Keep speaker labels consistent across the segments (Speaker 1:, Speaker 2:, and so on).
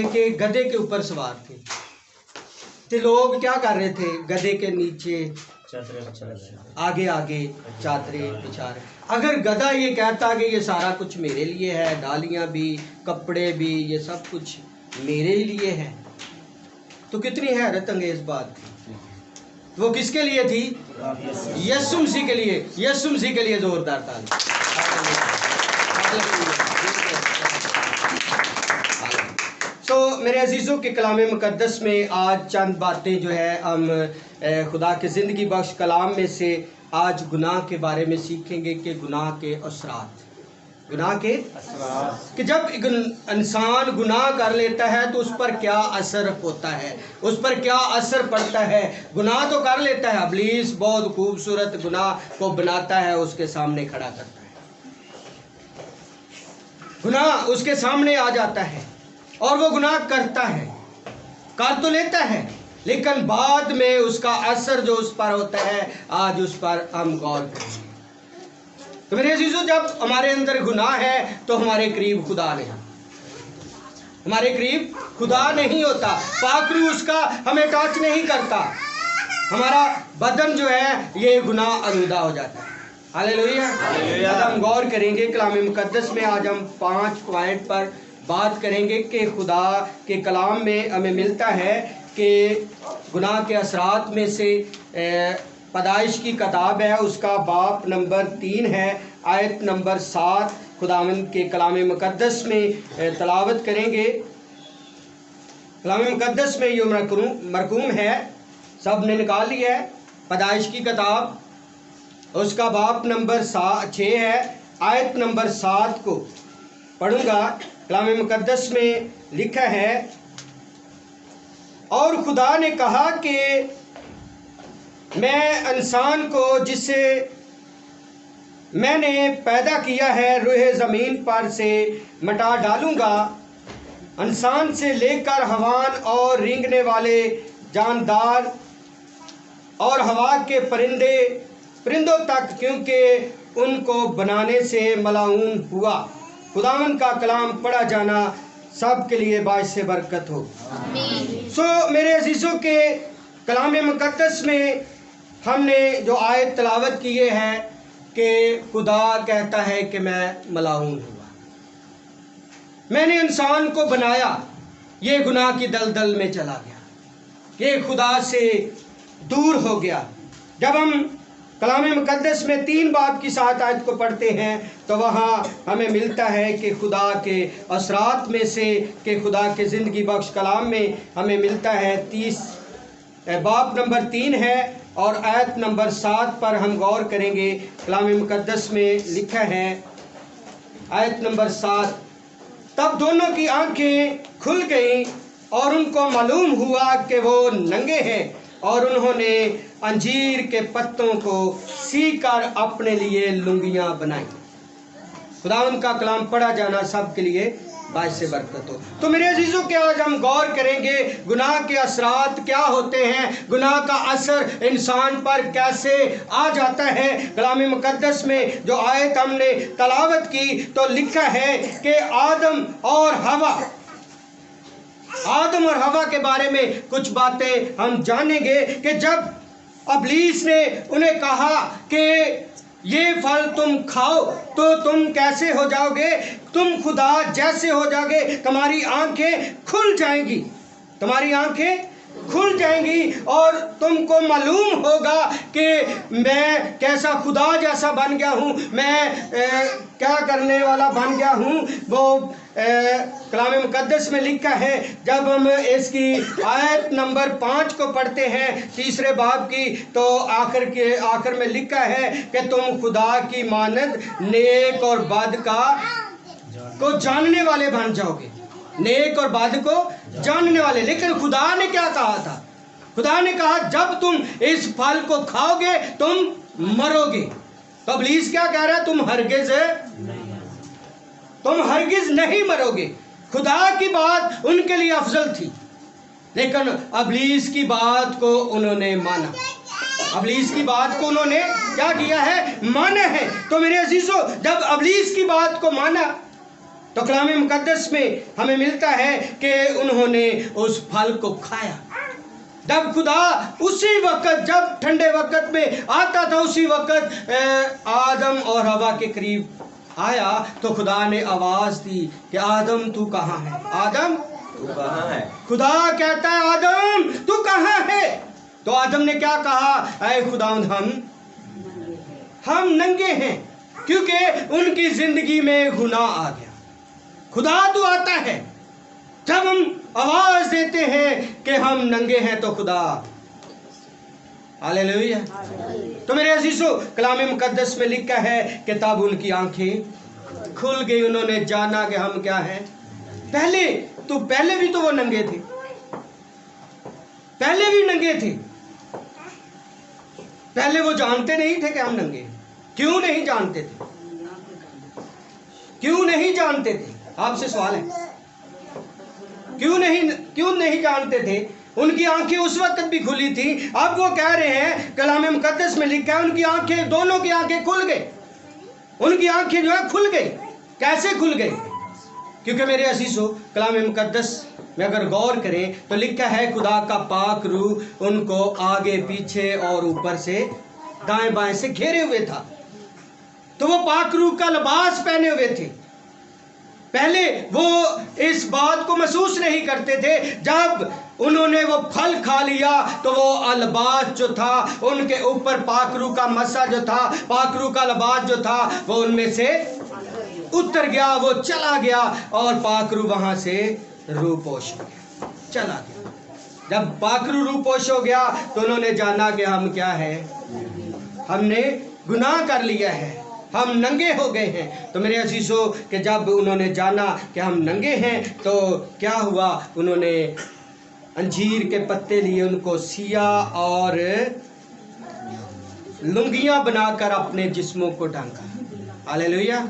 Speaker 1: کہ گدھے کے اوپر سوار تھے تو لوگ کیا کر رہے تھے؟ گدھے کے نیچے آگے آگے چادریں بچھا رہے. اگر گدھا یہ کہتا کہ یہ سارا کچھ میرے لیے ہے، ڈالیاں بھی، کپڑے بھی، یہ سب کچھ میرے لیے ہے، تو کتنی حیرت انگیز بات تھی. وہ کس کے لیے تھی؟ یسوع مسیح کے لیے. یسوع مسیح کے لیے زوردار تالی. میرے عزیزوں کے کلام مقدس میں آج چند باتیں جو ہے ہم خدا کے زندگی بخش کلام میں سے آج گناہ کے بارے میں سیکھیں گے کہ گناہ کے اثرات. گناہ کے اثرات کہ جب انسان گناہ کر لیتا ہے تو اس پر کیا اثر ہوتا ہے، اس پر کیا اثر پڑتا ہے. گناہ تو کر لیتا ہے، ابلیس بہت خوبصورت گناہ کو بناتا ہے، اس کے سامنے کھڑا کرتا ہے، گناہ اس کے سامنے آ جاتا ہے اور وہ گناہ کرتا ہے، کر تو لیتا ہے، لیکن بعد میں اس کا اثر جو اس پر ہوتا ہے آج اس پر ہم غور کریں گے. تو میرے عزیزو، جب ہمارے اندر گناہ ہے تو ہمارے قریب خدا نہیں، ہمارے قریب خدا نہیں ہوتا. پاک روح اس کا ہمیں ٹچ نہیں کرتا، ہمارا بدن جو ہے یہ گناہ آلودہ ہو جاتا ہے. ہاللیلویا. آج ہم غور کریں گے کلام مقدس میں. آج ہم 5 پوائنٹ پر بات کریں گے کہ خدا کے کلام میں ہمیں ملتا ہے کہ گناہ کے اثرات میں سے پیدائش کی کتاب ہے، اس کا باب نمبر 3 ہے، آیت نمبر 7 خداوند کے کلام مقدس میں تلاوت کریں گے. کلام مقدس میں یہ مرقوم ہے، سب نے نکال لیا ہے. پیدائش کی کتاب اس کا باب نمبر 6 ہے، آیت نمبر 7 کو پڑھوں گا. کلام مقدس میں لکھا ہے، اور خدا نے کہا کہ میں انسان کو جسے میں نے پیدا کیا ہے روح زمین پر سے مٹا ڈالوں گا، انسان سے لے کر حیوان اور رینگنے والے جاندار اور ہوا کے پرندوں تک، کیونکہ ان کو بنانے سے ملعون ہوا. خداوند کا کلام پڑھا جانا سب کے لیے باعث برکت ہو. میرے عزیزوں کے کلام مقدس میں ہم نے جو آیت تلاوت کیے ہیں کہ خدا کہتا ہے کہ میں ملعون ہوا، میں نے انسان کو بنایا، یہ گناہ کی دلدل میں چلا گیا، یہ خدا سے دور ہو گیا. جب ہم کلام مقدس میں 3 باب کی 7 آیت کو پڑھتے ہیں تو وہاں ہمیں ملتا ہے کہ خدا کے اثرات میں سے کہ خدا کے زندگی بخش کلام میں ہمیں ملتا ہے 30 باب نمبر 3 ہے اور آیت نمبر 7 پر ہم غور کریں گے. کلام مقدس میں لکھا ہے، آیت نمبر 7، تب دونوں کی آنکھیں کھل گئیں اور ان کو معلوم ہوا کہ وہ ننگے ہیں، اور انہوں نے انجیر کے پتوں کو سی کر اپنے لیے لنگیاں بنائیں. خداوند کا کلام پڑھا جانا سب کے لیے باعث برکت ہو. تو میرے عزیزوں کہ آج ہم غور کریں گے گناہ کے اثرات کیا ہوتے ہیں، گناہ کا اثر انسان پر کیسے آ جاتا ہے. کلام مقدس میں جو آیت ہم نے تلاوت کی تو لکھا ہے کہ آدم اور ہوا کے بارے میں کچھ باتیں ہم جانیں گے کہ جب ابلیس نے انہیں کہا کہ یہ پھل تم کھاؤ تو تم کیسے ہو جاؤ گے، تم خدا جیسے ہو جاؤ گے، تمہاری آنکھیں کھل جائیں گی، تمہاری آنکھیں کھل جائیں گی اور تم کو معلوم ہوگا کہ میں کیسا خدا جیسا بن گیا ہوں، میں کیا کرنے والا بن گیا ہوں. وہ کلام مقدس میں لکھا ہے، جب ہم اس کی آیت نمبر 5 کو پڑھتے ہیں 3 باب کی، تو آخر میں لکھا ہے کہ تم خدا کی مانند نیک اور بد کو جاننے والے بن جاؤ گے، نیک اور بد کو جاننے والے. لیکن خدا نے کیا کہا تھا؟ خدا نے کہا جب تم اس پھل کو کھاؤ گے تم مرو گے. تو ابلیس کیا کہہ رہا ہے؟ تم ہرگز نہیں مرو گے. خدا کی بات ان کے لیے افضل تھی، لیکن ابلیس کی بات کو انہوں نے مانا. ابلیس کی بات کو انہوں نے کیا کیا ہے؟ مانا ہے. تو میرے عزیزو، جب ابلیس کی بات کو مانا تو کلام مقدس میں ہمیں ملتا ہے کہ انہوں نے اس پھل کو کھایا۔ جب خدا اسی وقت، جب ٹھنڈے وقت میں آتا تھا، اسی وقت آدم اور حوا کے قریب آیا تو خدا نے آواز دی کہ آدم تو کہاں ہے؟ آدم
Speaker 2: تو کہاں ہے؟
Speaker 1: خدا کہتا ہے آدم تو کہاں ہے؟ تو آدم نے کیا کہا؟ اے خداوند ہم ننگے ہیں، کیونکہ ان کی زندگی میں گناہ آ گیا۔ خدا تو آتا ہے جب ہم آواز دیتے ہیں کہ ہم ننگے ہیں تو خدا ہاللیلویہ۔ تو میرے عزیزو، کلام مقدس میں لکھا ہے کہ تب ان کی آنکھیں کھل گئی، انہوں نے جانا کہ ہم کیا ہیں۔ پہلے بھی تو وہ ننگے تھے، پہلے بھی ننگے تھے، پہلے وہ جانتے نہیں تھے کہ ہم ننگے ہیں۔ کیوں نہیں جانتے تھے؟ کیوں نہیں جانتے تھے؟ آپ سے سوال ہے، کیوں نہیں جانتے تھے؟ ان کی آنکھیں اس وقت بھی کھلی تھی۔ اب وہ کہہ رہے ہیں، کلام مقدس میں لکھا ہے ان کی آنکھیں، دونوں کی آنکھیں کھل گئی، ان کی آنکھیں جو ہے کھل گئی۔ کیسے کھل گئی؟ کیونکہ میرے عزیزو، کلام مقدس میں اگر غور کریں تو لکھا ہے خدا کا پاک روح ان کو آگے پیچھے اور اوپر سے دائیں بائیں سے گھیرے ہوئے تھا۔ تو وہ پاک روح کا لباس پہنے ہوئے تھے۔ پہلے وہ اس بات کو محسوس نہیں کرتے تھے، جب انہوں نے وہ پھل کھا لیا تو وہ لباس جو تھا ان کے اوپر، پاک روح کا مسا جو تھا، پاک روح کا لباس جو تھا وہ ان میں سے اتر گیا، وہ چلا گیا اور پاک روح وہاں سے روح پوش ہو گیا، چلا گیا۔ جب پاک روح پوش ہو گیا تو انہوں نے جانا کہ ہم کیا ہے، ہم نے گناہ کر لیا ہے، ہم ننگے ہو گئے ہیں۔ تو میرے عزیزو کہ جب انہوں نے جانا کہ ہم ننگے ہیں تو کیا ہوا؟ انہوں نے انجیر کے پتے لیے، ان کو سیاہ اور لنگیاں بنا کر اپنے جسموں کو ڈھانکا۔ ہاللیلویہ۔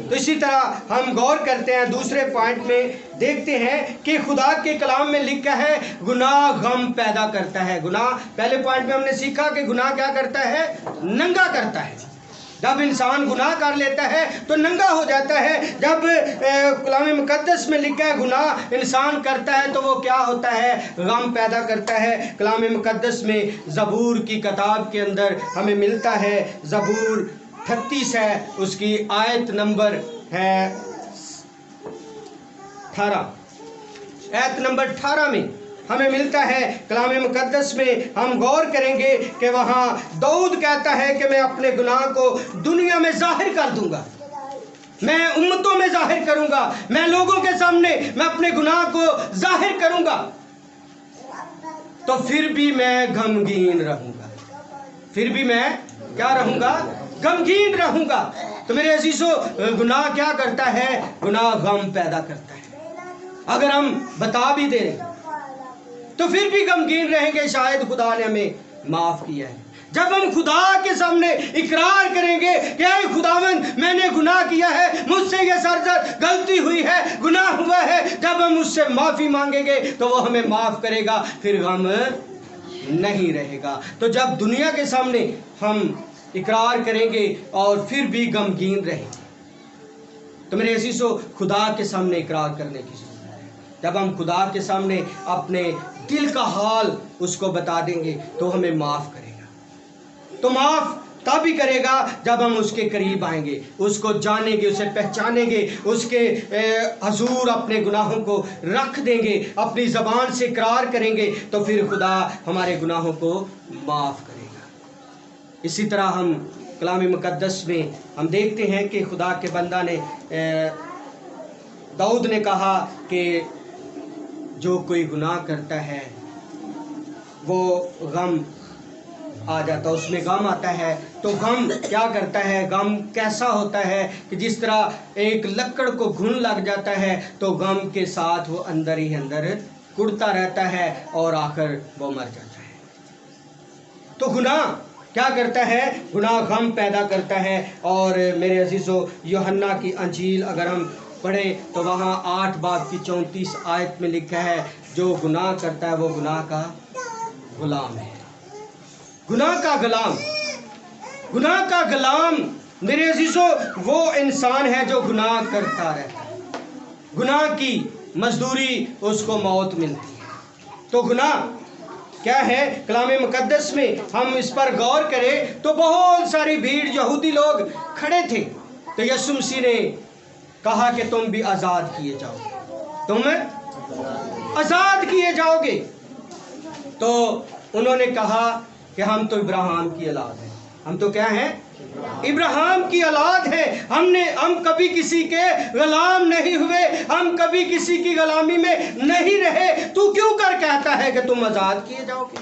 Speaker 1: تو اسی طرح ہم غور کرتے ہیں، دوسرے پوائنٹ میں دیکھتے ہیں کہ خدا کے کلام میں لکھا ہے گناہ غم پیدا کرتا ہے۔ گناہ، پہلے پوائنٹ میں ہم نے سیکھا کہ گناہ کیا کرتا ہے؟ ننگا کرتا ہے۔ جب انسان گناہ کر لیتا ہے تو ننگا ہو جاتا ہے۔ جب کلام مقدس میں لکھا ہے گناہ انسان کرتا ہے تو وہ کیا ہوتا ہے؟ غم پیدا کرتا ہے۔ کلام مقدس میں زبور کی کتاب کے اندر ہمیں ملتا ہے، زبور 38 ہے، اس کی آیت نمبر ہے 18، آیت نمبر 18 میں ہمیں ملتا ہے کلام مقدس میں ہم غور کریں گے کہ وہاں داؤد کہتا ہے کہ میں اپنے گناہ کو دنیا میں ظاہر کر دوں گا، میں امتوں میں ظاہر کروں گا، میں لوگوں کے سامنے میں اپنے گناہ کو ظاہر کروں گا، تو پھر بھی میں غمگین رہوں گا، پھر بھی میں کیا رہوں گا؟ غمگین رہوں گا۔ تو میرے عزیزو، گناہ کیا کرتا ہے؟ گناہ غم پیدا کرتا ہے۔ اگر ہم بتا بھی دیں تو پھر بھی غمگین رہیں گے، شاید خدا نے ہمیں معاف کیا ہے۔ جب ہم خدا کے سامنے اقرار کریں گے کہ اے خداوند میں نے گناہ کیا ہے، مجھ سے یہ سرزد غلطی ہوئی ہے، گناہ ہوا ہے، جب ہم اس سے معافی مانگیں گے تو وہ ہمیں معاف کرے گا، پھر غم نہیں رہے گا۔ تو جب دنیا کے سامنے ہم اقرار کریں گے اور پھر بھی غمگین رہیں گے، تو میرے عزیزو خدا کے سامنے اقرار کرنے کی ضرورت ہے۔ جب ہم خدا کے سامنے اپنے دل کا حال اس کو بتا دیں گے تو ہمیں معاف کرے گا۔ تو معاف تب ہی کرے گا جب ہم اس کے قریب آئیں گے، اس کو جانیں گے، اسے پہچانیں گے، اس کے حضور اپنے گناہوں کو رکھ دیں گے، اپنی زبان سے اقرار کریں گے، تو پھر خدا ہمارے گناہوں کو معاف کرے گا۔ اسی طرح ہم کلام مقدس میں ہم دیکھتے ہیں کہ خدا کے بندہ نے، داؤد نے کہا کہ جو کوئی گناہ کرتا ہے وہ غم آ جاتا، اس میں غم آتا ہے۔ تو غم کیا کرتا ہے؟ غم کیسا ہوتا ہے کہ جس طرح ایک لکڑ کو گھن لگ جاتا ہے تو غم کے ساتھ وہ اندر ہی اندر کڑتا رہتا ہے اور آخر وہ مر جاتا ہے۔ تو گناہ کیا کرتا ہے؟ گناہ غم پیدا کرتا ہے۔ اور میرے عزیزو، یوحنا کی انجیل اگر ہم پڑھیں تو وہاں 8 باب کی 34 آیت میں لکھا ہے جو گناہ کرتا ہے وہ گناہ کا غلام ہے۔ گناہ کا غلام، گناہ کا غلام میرے عزیزو وہ انسان ہے جو گناہ کرتا رہتا ہے۔ گناہ کی مزدوری اس کو موت ملتی ہے۔ تو گناہ کیا ہے؟ کلام مقدس میں ہم اس پر غور کریں تو بہت ساری بھیڑ یہودی لوگ کھڑے تھے، تو یسوع مسیح نے کہا کہ تم بھی آزاد کیے جاؤ گے، تم آزاد کیے جاؤ گے۔ تو انہوں نے کہا کہ ہم تو ابراہیم کی اولاد ہیں، ہم تو کیا ہیں؟ ابراہیم کی اولاد ہے، ہم کبھی کسی کے غلام نہیں ہوئے، ہم کبھی کسی کی غلامی میں نہیں رہے، تو کیوں کر کہتا ہے کہ تم آزاد کیے جاؤ گے؟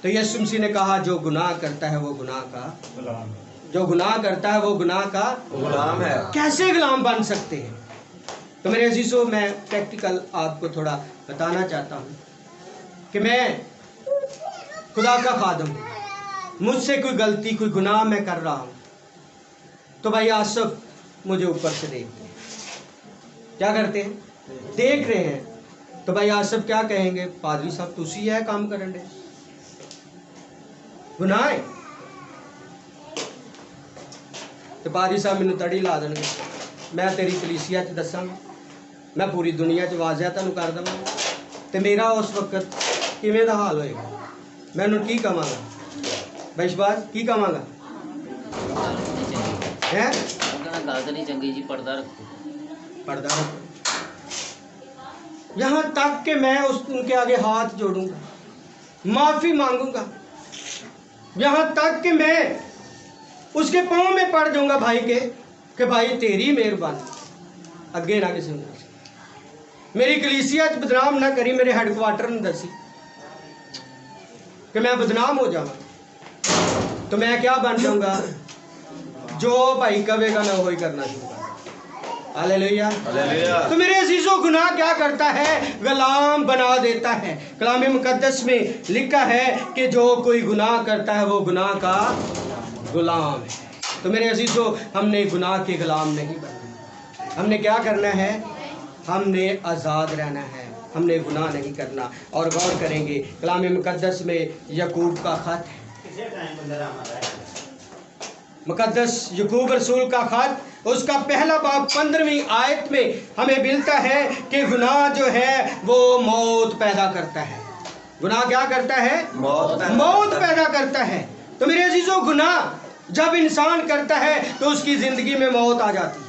Speaker 1: تو یسوع مسیح نے کہا جو گناہ کرتا ہے وہ گناہ کا غلام ہے، جو گناہ کرتا ہے وہ گناہ کا غلام ہے۔ کیسے غلام بن سکتے ہیں؟ تو میرے عزیزو، میں پریکٹیکل آپ کو تھوڑا بتانا چاہتا ہوں کہ میں خدا کا خادم ہوں، مجھ سے کوئی غلطی، کوئی گناہ میں کر رہا ہوں، تو بھائی آصف مجھے اوپر سے دیکھتے ہیں، کیا کرتے ہیں؟ دیکھ رہے ہیں، تو بھائی آصف کیا کہیں گے؟ پادری صاحب تسی ہے کام کرن دے، گناہ ہے، تو پادری صاحب مینوں تڑی لا دیں گے، میں تیری کلیسیا چ دساں گا، میں پوری دنیا چ واضح تینوں کر دوں گا، تو میرا اس وقت کیویں دا حال ہوئے گا؟ میں انہوں کی کہاں گا؟ بھائی شباز کی کہاں گا؟
Speaker 2: چنگی جی پردہ رکھو،
Speaker 1: پردہ رکھو، یہاں تک کہ میں ان کے آگے ہاتھ جوڑوں گا، معافی مانگوں گا، یہاں تک کہ میں اس کے پاؤں میں پڑ جاؤں گا بھائی کے کہ بھائی تیری مہربانی، اگے نہ کسی نے میری کلیسیا بدنام نہ کری، میرے ہیڈ کوارٹر نے دسی کہ میں بدنام ہو جاؤں، تو میں کیا بن جاؤں گا؟ جو بھائی کہے گا میں وہی کرنا شروع کروں۔ ہاللیلویا۔ تو میرے عزیزو، گناہ کیا کرتا ہے؟ غلام بنا دیتا ہے۔ کلام مقدس میں لکھا ہے کہ جو کوئی گناہ کرتا ہے وہ گناہ کا غلام ہے۔ تو میرے عزیزو، ہم نے گناہ کے غلام نہیں بننا، ہم نے کیا کرنا ہے؟ ہم نے آزاد رہنا ہے، ہم نے گناہ نہیں کرنا۔ اور غور کریں گے کلام مقدس میں یعقوب کا خط ہے، مقدس یعقوب رسول کا خط، اس کا پہلا باب 15ویں آیت میں ہمیں ملتا ہے کہ گناہ جو ہے وہ موت پیدا کرتا ہے۔ گناہ کیا کرتا ہے؟ موت پیدا کرتا ہے۔ تو میرے عزیزو، گناہ جب انسان کرتا ہے تو اس کی زندگی میں موت آ جاتی ہے،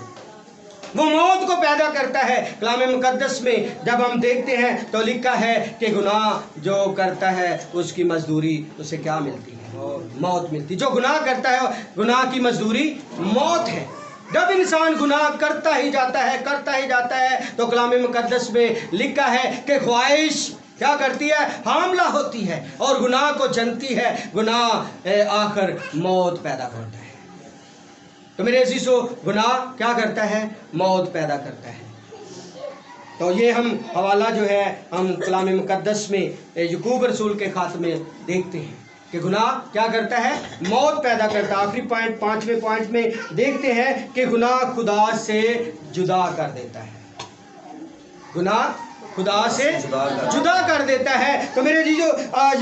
Speaker 1: وہ موت کو پیدا کرتا ہے۔ کلام مقدس میں جب ہم دیکھتے ہیں تو لکھا ہے کہ گناہ جو کرتا ہے اس کی مزدوری اسے کیا ملتی ہے؟ موت ملتی۔ جو گناہ کرتا ہے گناہ کی مزدوری موت ہے۔ جب انسان گناہ کرتا ہی جاتا ہے تو کلام مقدس میں لکھا ہے کہ خواہش کیا کرتی ہے؟ حاملہ ہوتی ہے اور گناہ کو جنتی ہے، گناہ آخر موت پیدا کرتا ہے۔ تو میرے عزیزو، گناہ کیا کرتا ہے؟ موت پیدا کرتا ہے۔ تو یہ ہم حوالہ جو ہے ہم کلام مقدس میں یعقوب رسول کے خط میں دیکھتے ہیں کہ گناہ کیا کرتا ہے؟ موت پیدا کرتا ہے۔ آخری پوائنٹ، 5ویں پوائنٹ میں دیکھتے ہیں کہ گناہ خدا سے جدا کر دیتا ہے۔ گناہ خدا سے جدا کر دیتا ہے۔ تو میرے جو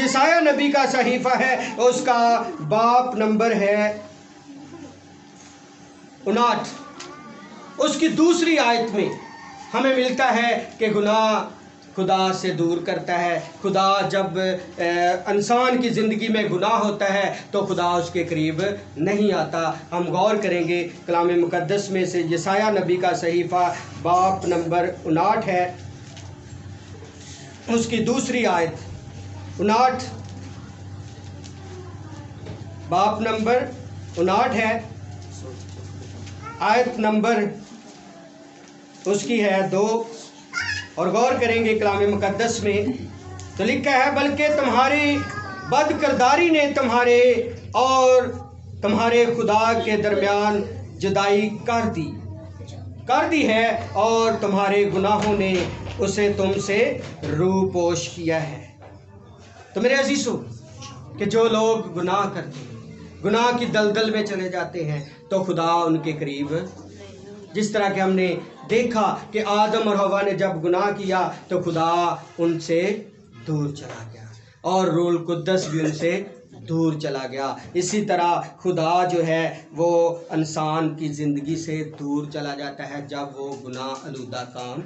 Speaker 1: یسایہ نبی کا صحیفہ ہے اس کا باب نمبر ہے 59، اس کی دوسری آیت میں ہمیں ملتا ہے کہ گناہ خدا سے دور کرتا ہے۔ خدا جب انسان کی زندگی میں گناہ ہوتا ہے تو خدا اس کے قریب نہیں آتا۔ ہم غور کریں گے کلام مقدس میں سے یسایہ نبی کا صحیفہ باب نمبر 59 ہے، اس کی دوسری آیت 59، باب نمبر 59 ہے، آیت نمبر اس کی ہے 2، اور غور کریں گے کلام مقدس میں تو لکھا ہے بلکہ تمہاری بد کرداری نے تمہارے اور تمہارے خدا کے درمیان جدائی کر دی ہے، اور تمہارے گناہوں نے اسے تم سے روپوش کیا ہے۔ تو میرے عزیزو، کہ جو لوگ گناہ کرتے ہیں، گناہ کی دلدل میں چلے جاتے ہیں، تو خدا ان کے قریب، جس طرح کہ ہم نے دیکھا کہ آدم اور حوا نے جب گناہ کیا تو خدا ان سے دور چلا گیا، اور روح القدس بھی ان سے دور چلا گیا۔ اسی طرح خدا جو ہے وہ انسان کی زندگی سے دور چلا جاتا ہے جب وہ گناہ آلودہ کام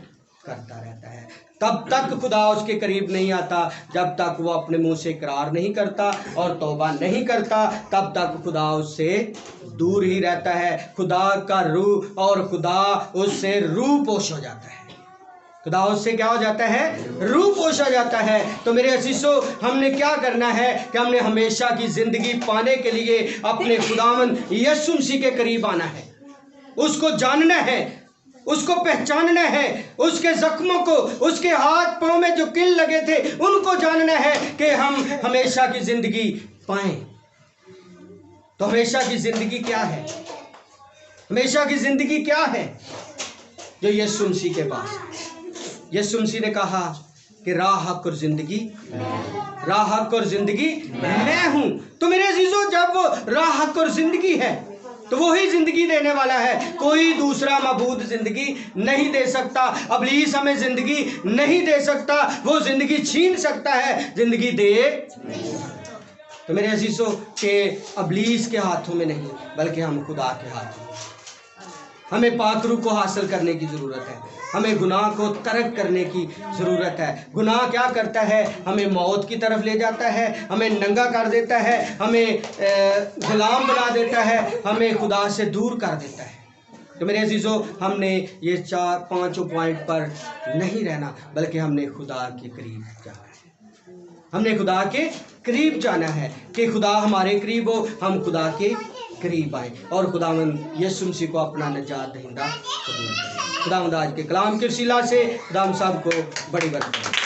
Speaker 1: کرتا رہتا ہے۔ تب تک خدا اس کے قریب نہیں آتا جب تک وہ اپنے منہ سے اقرار نہیں کرتا اور توبہ نہیں کرتا، تب تک خدا اس سے دور ہی رہتا ہے۔ خدا کا روح اور خدا اس سے روح پوش ہو جاتا ہے۔ خدا اس سے کیا ہو جاتا ہے؟ روح پوش ہو جاتا ہے۔ تو میرے عزیزو، ہم نے کیا کرنا ہے کہ ہم نے ہمیشہ کی زندگی پانے کے لیے اپنے خداوند یسوع مسیح کے قریب آنا ہے، اس کو جاننا ہے، اس کو پہچاننا ہے، اس کے زخموں کو، اس کے ہاتھ پاؤں میں جو کل لگے تھے ان کو جاننا ہے کہ ہم ہمیشہ کی زندگی پائیں۔ تو ہمیشہ کی زندگی کیا ہے؟ ہمیشہ کی زندگی کیا ہے؟ جو یسوع مسیح کے پاس ہے۔ یسوع مسیح نے کہا کہ راہ، حق اور زندگی، راہ، حق اور زندگی میں ہوں۔ تو میرے عزیزو، جب وہ راہ، حق اور زندگی ہے تو وہی زندگی دینے والا ہے، کوئی دوسرا معبود زندگی نہیں دے سکتا۔ ابلیس ہمیں زندگی نہیں دے سکتا، وہ زندگی چھین سکتا ہے، زندگی دے۔ تو میرے عزیزو، کہ ابلیس کے ہاتھوں میں نہیں بلکہ ہم خدا کے ہاتھوں میں۔ ہمیں پاک روح کو حاصل کرنے کی ضرورت ہے، ہمیں گناہ کو ترک کرنے کی ضرورت ہے۔ گناہ کیا کرتا ہے؟ ہمیں موت کی طرف لے جاتا ہے، ہمیں ننگا کر دیتا ہے، ہمیں غلام بنا دیتا ہے، ہمیں خدا سے دور کر دیتا ہے۔ تو میرے عزیزو، ہم نے یہ 4-5 پوائنٹ پر نہیں رہنا بلکہ ہم نے خدا کے قریب جانا ہے۔ ہم نے خدا کے قریب جانا ہے کہ خدا ہمارے قریب ہو، ہم خدا کے قریب آئیں اور خداوند یسوع مسیح کو اپنا نجات دہندہ قبول کریں۔ خداوند آج کے کلام کے وسیلہ سے خداوند صاحب کو بڑی برکت دے۔